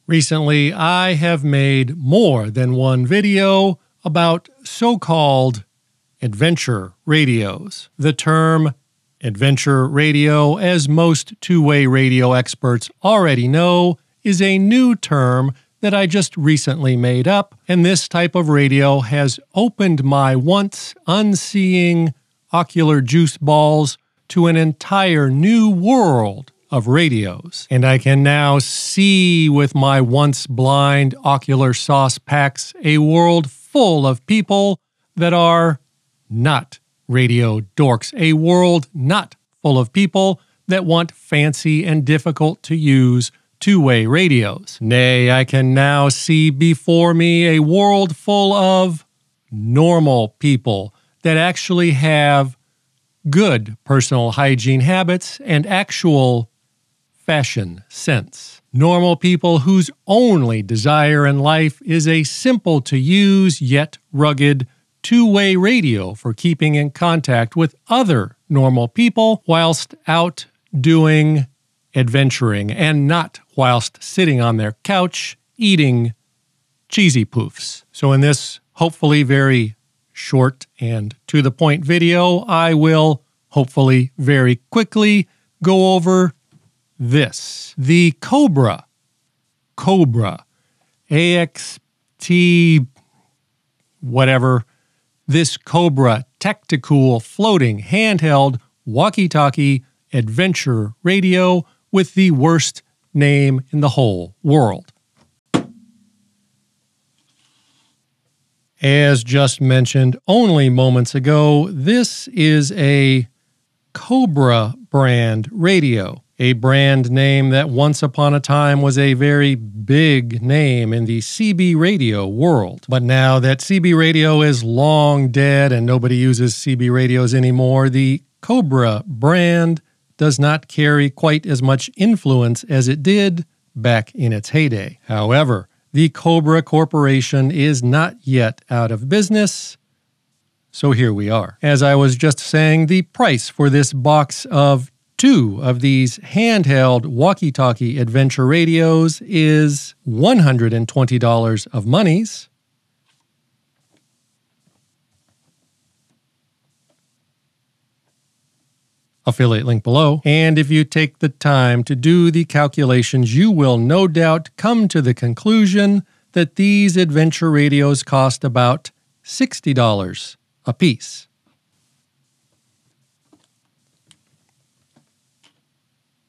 Recently, I have made more than one video about so-called adventure radios. The term adventure radio, as most two-way radio experts already know, is a new term that I just recently made up, and this type of radio has opened my once unseeing ocular juice balls to an entire new world of radios. And I can now see with my once blind ocular sauce packs a world full of people that are not radio dorks, a world not full of people that want fancy and difficult to use two-way radios. Nay, I can now see before me a world full of normal people that actually have good personal hygiene habits and actual fashion sense. Normal people whose only desire in life is a simple-to-use yet rugged two-way radio for keeping in contact with other normal people whilst out doing adventuring and not whilst sitting on their couch eating cheesy poofs. So in this hopefully very short and to-the-point video, I will hopefully very quickly go over this. The Cobra ACXT whatever, this Cobra Tacticool floating handheld walkie-talkie adventure radio with the worst name in the whole world. As just mentioned only moments ago, this is a Cobra brand radio, a brand name that once upon a time was a very big name in the CB radio world. But now that CB radio is long dead and nobody uses CB radios anymore, the Cobra brand does not carry quite as much influence as it did back in its heyday. However, the Cobra Corporation is not yet out of business, so here we are. As I was just saying, the price for this box of 2 of these handheld walkie-talkie adventure radios is $120 of monies. Affiliate link below. And if you take the time to do the calculations, you will no doubt come to the conclusion that these adventure radios cost about $60 a piece.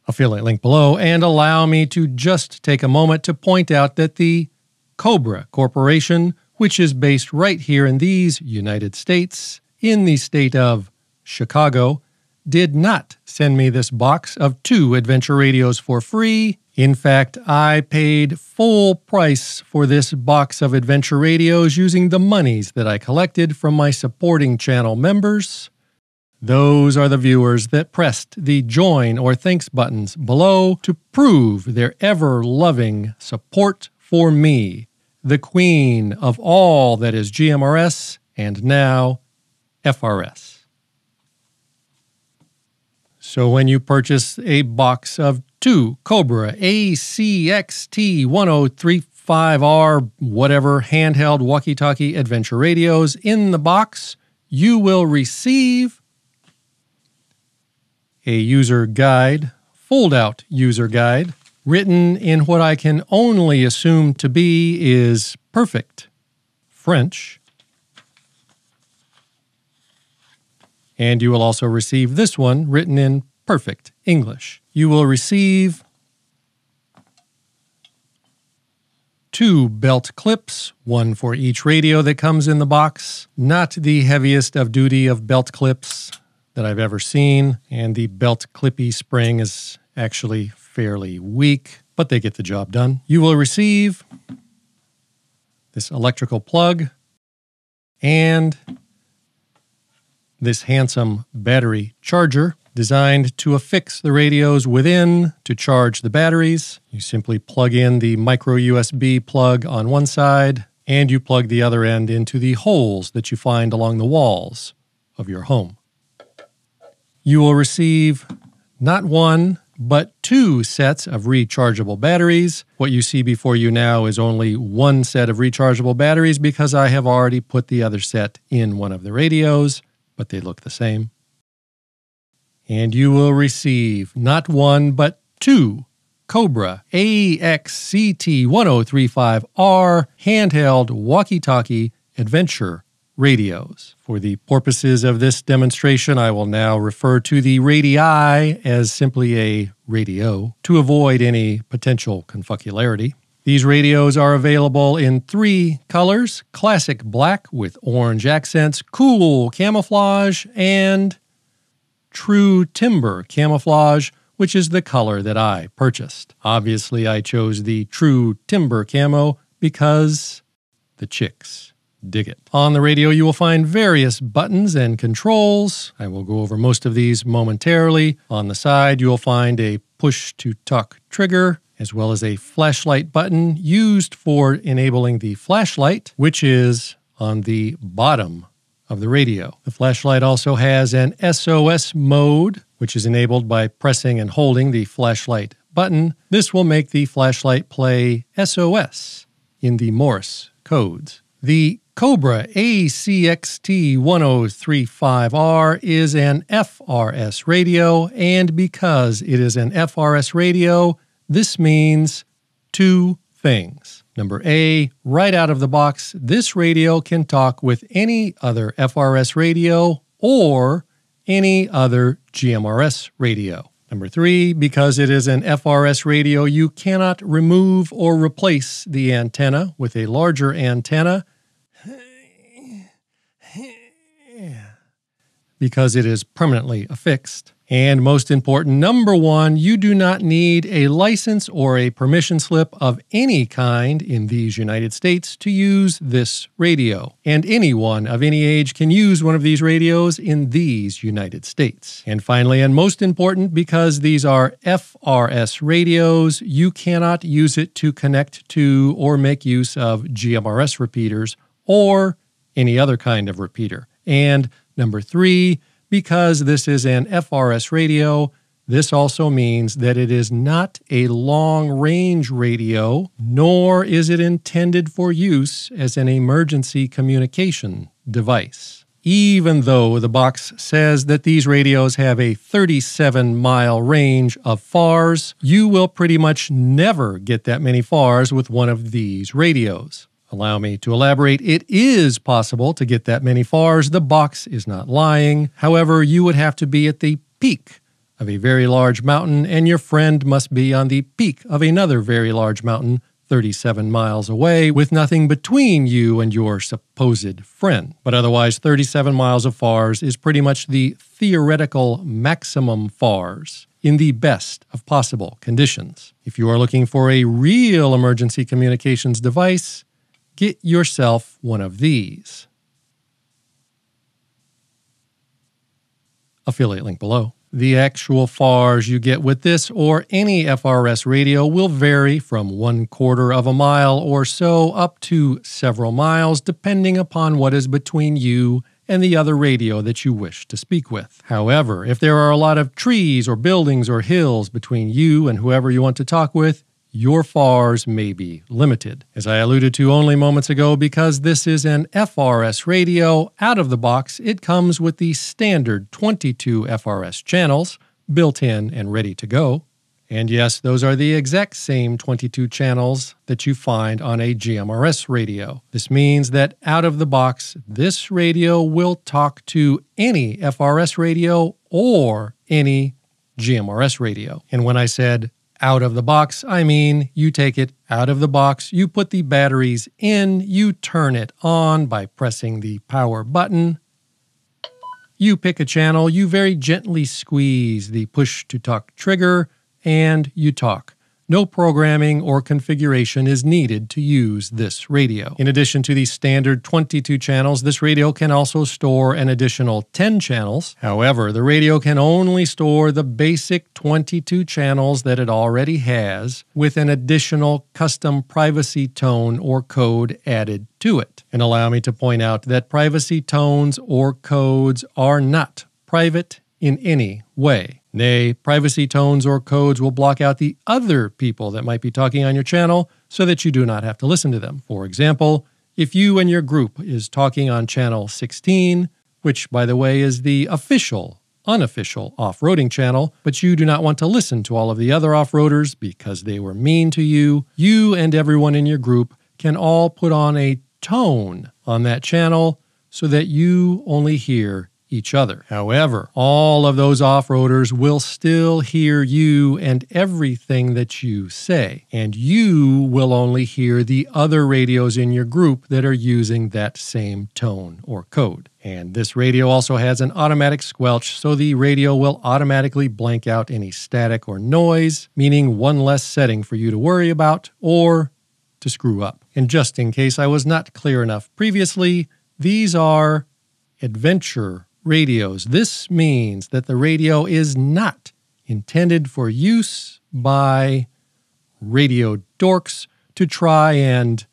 Affiliate link below, and allow me to just take a moment to point out that the Cobra Corporation, which is based right here in these United States, in the state of Chicago, did not send me this box of 2 adventure radios for free. In fact, I paid full price for this box of adventure radios using the monies that I collected from my supporting channel members. Those are the viewers that pressed the join or thanks buttons below to prove their ever-loving support for me, the queen of all that is GMRS and now FRS. So when you purchase a box of 2 Cobra ACXT1035R whatever handheld walkie-talkie adventure radios in the box, you will receive a user guide, fold-out user guide, written in what I can only assume to be is perfect French. And you will also receive this one written in perfect English. You will receive 2 belt clips, 1 for each radio that comes in the box. Not the heaviest of duty of belt clips that I've ever seen, and the belt clippy spring is actually fairly weak, but they get the job done. You will receive this electrical plug and this handsome battery charger designed to affix the radios within to charge the batteries. You simply plug in the micro USB plug on one side, and you plug the other end into the holes that you find along the walls of your home. You will receive not 1, but 2 sets of rechargeable batteries. What you see before you now is only 1 set of rechargeable batteries because I have already put the other set in one of the radios, but they look the same. And you will receive not 1, but 2 Cobra ACXT1035R handheld Walkie Talkie adventure radios. For the purposes of this demonstration, I will now refer to the radii as simply a radio to avoid any potential confucularity. These radios are available in 3 colors: classic black with orange accents, cool camouflage, and true timber camouflage, which is the color that I purchased. Obviously, I chose the true timber camo because the chicks dig it. On the radio, you will find various buttons and controls. I will go over most of these momentarily. On the side, you will find a push-to-talk trigger, as well as a flashlight button used for enabling the flashlight, which is on the bottom of the radio. The flashlight also has an SOS mode, which is enabled by pressing and holding the flashlight button. This will make the flashlight play SOS in the Morse codes. The Cobra ACXT1035R is an FRS radio, and because it is an FRS radio, this means 2 things. Number A, right out of the box, this radio can talk with any other FRS radio or any other GMRS radio. Number 3, because it is an FRS radio, you cannot remove or replace the antenna with a larger antenna because it is permanently affixed. And most important, number 1, you do not need a license or a permission slip of any kind in these United States to use this radio. And anyone of any age can use one of these radios in these United States. And finally, and most important, because these are FRS radios, you cannot use it to connect to or make use of GMRS repeaters or any other kind of repeater. And number 3, because this is an FRS radio, this also means that it is not a long-range radio, nor is it intended for use as an emergency communication device. Even though the box says that these radios have a 37-mile range of FARs, you will pretty much never get that many FARs with one of these radios. Allow me to elaborate. It is possible to get that many FARs. The box is not lying. However, you would have to be at the peak of a very large mountain, and your friend must be on the peak of another very large mountain 37 miles away with nothing between you and your supposed friend. But otherwise, 37 miles of FARs is pretty much the theoretical maximum FARs in the best of possible conditions. If you are looking for a real emergency communications device, get yourself one of these. Affiliate link below. The actual FARs you get with this or any FRS radio will vary from 1/4 of a mile or so up to several miles, depending upon what is between you and the other radio that you wish to speak with. However, if there are a lot of trees or buildings or hills between you and whoever you want to talk with, your FARs may be limited. As I alluded to only moments ago, because this is an FRS radio, out of the box, it comes with the standard 22 FRS channels, built in and ready to go. And yes, those are the exact same 22 channels that you find on a GMRS radio. This means that out of the box, this radio will talk to any FRS radio or any GMRS radio. And when I said out of the box, I mean you take it out of the box, you put the batteries in, you turn it on by pressing the power button, you pick a channel, you very gently squeeze the push-to-talk trigger, and you talk. No programming or configuration is needed to use this radio. In addition to the standard 22 channels, this radio can also store an additional 10 channels. However, the radio can only store the basic 22 channels that it already has, with an additional custom privacy tone or code added to it. And allow me to point out that privacy tones or codes are not private in any way. Nay, privacy tones or codes will block out the other people that might be talking on your channel so that you do not have to listen to them. For example, if you and your group is talking on channel 16, which, by the way, is the unofficial off-roading channel, but you do not want to listen to all of the other off-roaders because they were mean to you, you and everyone in your group can all put on a tone on that channel so that you only hear each other. However, all of those off-roaders will still hear you and everything that you say, and you will only hear the other radios in your group that are using that same tone or code. And this radio also has an automatic squelch, so the radio will automatically blank out any static or noise, meaning one less setting for you to worry about or to screw up. And just in case I was not clear enough previously, these are adventure radios. This means that the radio is not intended for use by radio dorks to try and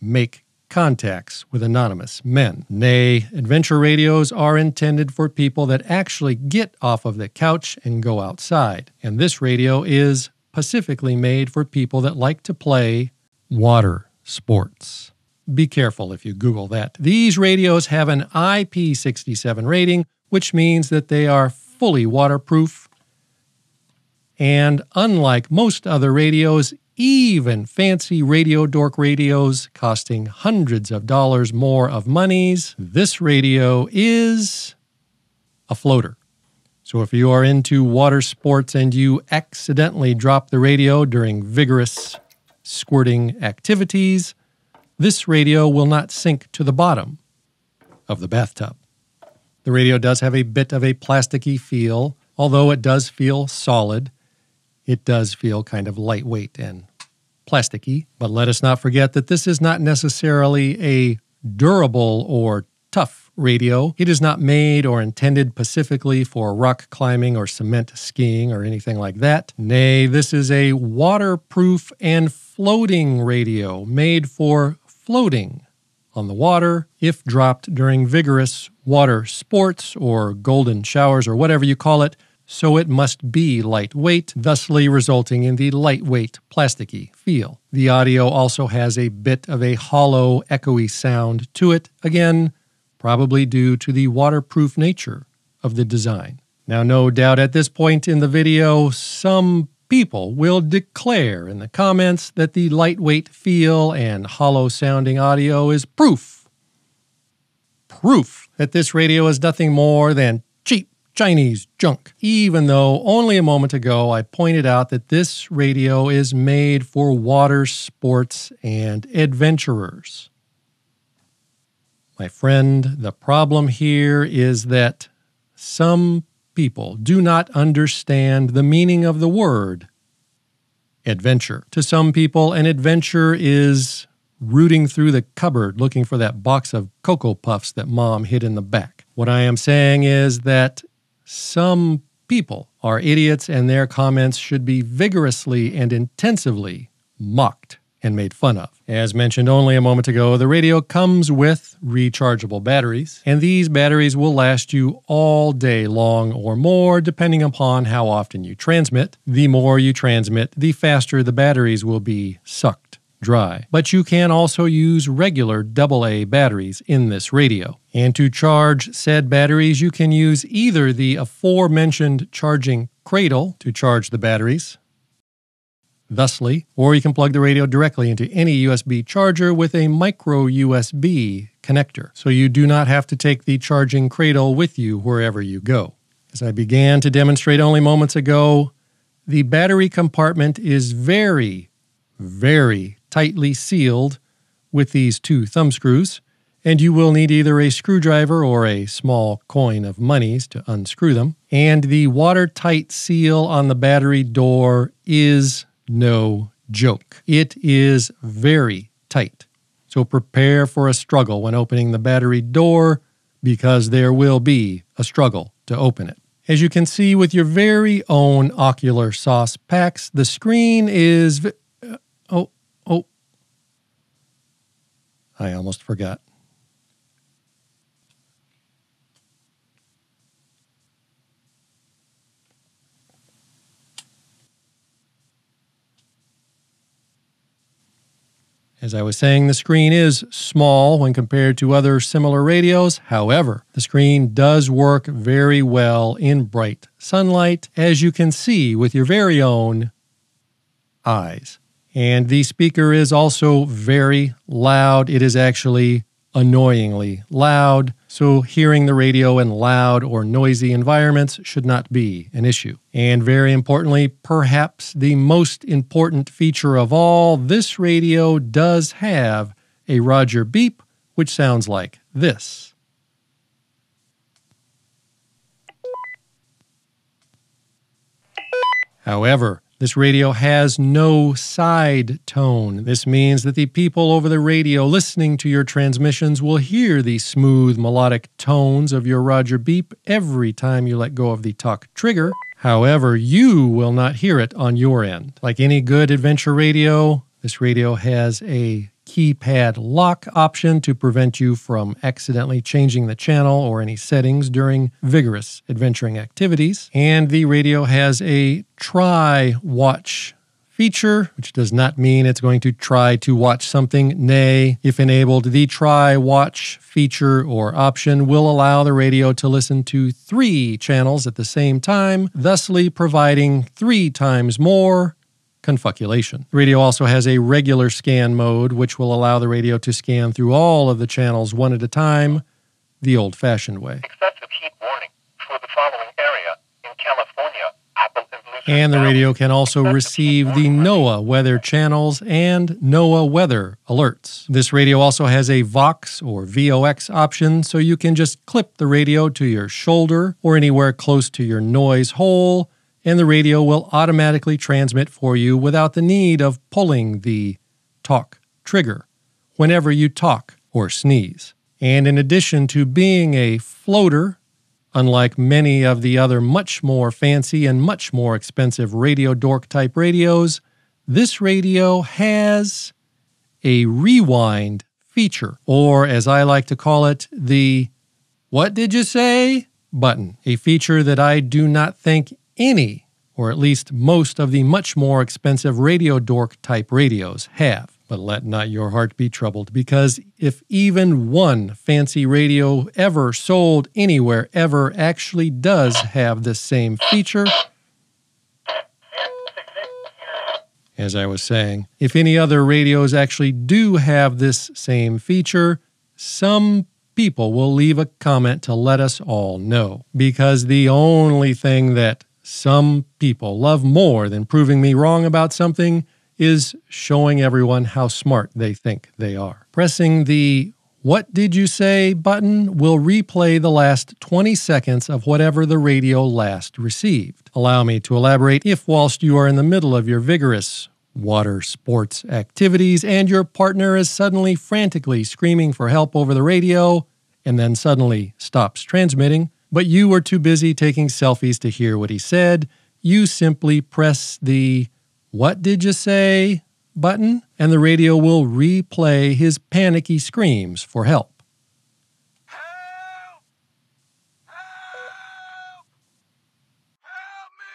make contacts with anonymous men. Nay, adventure radios are intended for people that actually get off of the couch and go outside. And this radio is specifically made for people that like to play water sports. Be careful if you Google that. These radios have an IP67 rating, which means that they are fully waterproof. And unlike most other radios, even fancy radio dork radios costing hundreds of dollars more of monies, this radio is a floater. So if you are into water sports and you accidentally drop the radio during vigorous squirting activities, this radio will not sink to the bottom of the bathtub. The radio does have a bit of a plasticky feel. Although it does feel solid, it does feel kind of lightweight and plasticky. But let us not forget that this is not necessarily a durable or tough radio. It is not made or intended specifically for rock climbing or cement skiing or anything like that. Nay, this is a waterproof and floating radio made for floating on the water if dropped during vigorous water sports or golden showers or whatever you call it, so it must be lightweight, thusly resulting in the lightweight, plasticky feel. The audio also has a bit of a hollow, echoey sound to it, again, probably due to the waterproof nature of the design. Now, no doubt at this point in the video, some people will declare in the comments that the lightweight feel and hollow-sounding audio is proof that this radio is nothing more than cheap Chinese junk, even though only a moment ago I pointed out that this radio is made for water sports and adventurers. My friend, the problem here is that some people do not understand the meaning of the word adventure. To some people, an adventure is rooting through the cupboard looking for that box of Cocoa Puffs that Mom hid in the back. What I am saying is that some people are idiots and their comments should be vigorously and intensively mocked and made fun of. As mentioned only a moment ago, the radio comes with rechargeable batteries, and these batteries will last you all day long or more, depending upon how often you transmit. The more you transmit, the faster the batteries will be sucked dry. But you can also use regular AA batteries in this radio. And to charge said batteries, you can use either the aforementioned charging cradle to charge the batteries, thusly, or you can plug the radio directly into any USB charger with a micro USB connector, so you do not have to take the charging cradle with you wherever you go. As I began to demonstrate only moments ago, the battery compartment is very, very tightly sealed with these two thumb screws, and you will need either a screwdriver or a small coin of monies to unscrew them. And the watertight seal on the battery door is no joke. It is very tight. So prepare for a struggle when opening the battery door, because there will be a struggle to open it. As you can see with your very own ocular sauce packs, the screen is... I almost forgot. As I was saying, the screen is small when compared to other similar radios. However, the screen does work very well in bright sunlight, as you can see with your very own eyes. And the speaker is also very loud. It is actually annoyingly loud, so hearing the radio in loud or noisy environments should not be an issue. And very importantly, perhaps the most important feature of all, this radio does have a Roger beep, which sounds like this. However, this radio has no side tone. This means that the people over the radio listening to your transmissions will hear the smooth melodic tones of your Roger beep every time you let go of the talk trigger. However, you will not hear it on your end. Like any good adventure radio, this radio has a keypad lock option to prevent you from accidentally changing the channel or any settings during vigorous adventuring activities. And the radio has a try watch feature, which does not mean it's going to try to watch something. Nay, if enabled, the try watch feature or option will allow the radio to listen to 3 channels at the same time, thusly providing 3 times more confuculation. The radio also has a regular scan mode, which will allow the radio to scan through all of the channels one at a time, the old-fashioned way. Excessive heat warning for the following area in California. And the radio can also receive the NOAA weather channels and NOAA weather alerts. This radio also has a Vox or VOX option, so you can just clip the radio to your shoulder or anywhere close to your noise hole, and the radio will automatically transmit for you without the need of pulling the talk trigger whenever you talk or sneeze. And in addition to being a floater, unlike many of the other much more fancy and much more expensive Radio Dork type radios, this radio has a rewind feature, or as I like to call it, the "What did you say?" button, a feature that I do not think any, or at least most of the much more expensive Radio Dork type radios have. But let not your heart be troubled, because if even one fancy radio ever sold anywhere ever actually does have this same feature, as I was saying, if any other radios actually do have this same feature, some people will leave a comment to let us all know. Because the only thing that some people love more than proving me wrong about something is showing everyone how smart they think they are. Pressing the "What did you say?" button will replay the last 20 seconds of whatever the radio last received. Allow me to elaborate. If whilst you are in the middle of your vigorous water sports activities and your partner is suddenly frantically screaming for help over the radio and then suddenly stops transmitting, but you were too busy taking selfies to hear what he said, you simply press the "What did you say?" button, and the radio will replay his panicky screams for help. Help! Help! Help me!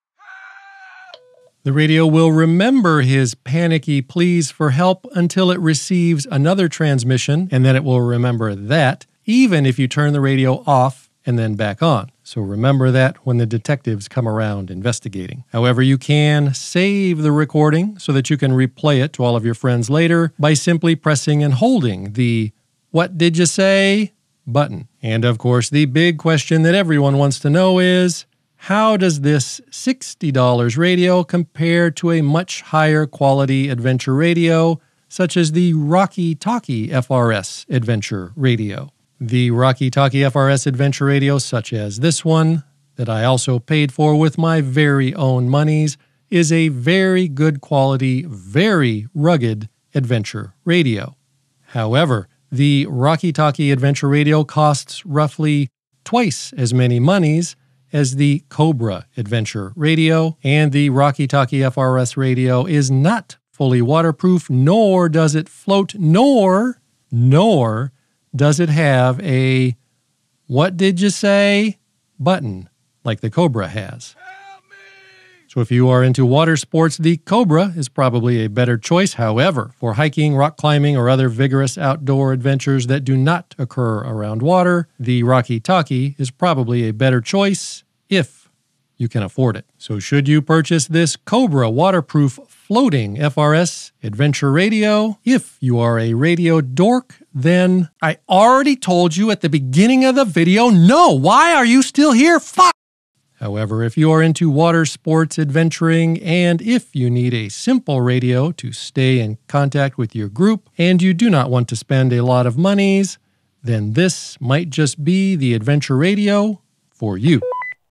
Help! The radio will remember his panicky pleas for help until it receives another transmission, and then it will remember that, even if you turn the radio off and then back on. So remember that when the detectives come around investigating. However, you can save the recording so that you can replay it to all of your friends later by simply pressing and holding the "What did you say?" button. And of course, the big question that everyone wants to know is, how does this $60 radio compare to a much higher quality adventure radio, such as the Walkie Talkie FRS adventure radio? The Walkie Talkie FRS adventure radio, such as this one, that I also paid for with my very own monies, is a very good quality, very rugged adventure radio. However, the Walkie Talkie adventure radio costs roughly twice as many monies as the Cobra adventure radio, and the Walkie Talkie FRS radio is not fully waterproof, nor does it float, nor does it have a "What did you say?" button like the Cobra has. Help me! So if you are into water sports, the Cobra is probably a better choice. However, for hiking, rock climbing, or other vigorous outdoor adventures that do not occur around water, the Walkie Talkie is probably a better choice if you can afford it. So should you purchase this Cobra waterproof floating FRS adventure radio? If you are a radio dork, then I already told you at the beginning of the video, no, why are you still here? Fuck! However, if you are into water sports adventuring, and if you need a simple radio to stay in contact with your group, and you do not want to spend a lot of monies, then this might just be the adventure radio for you.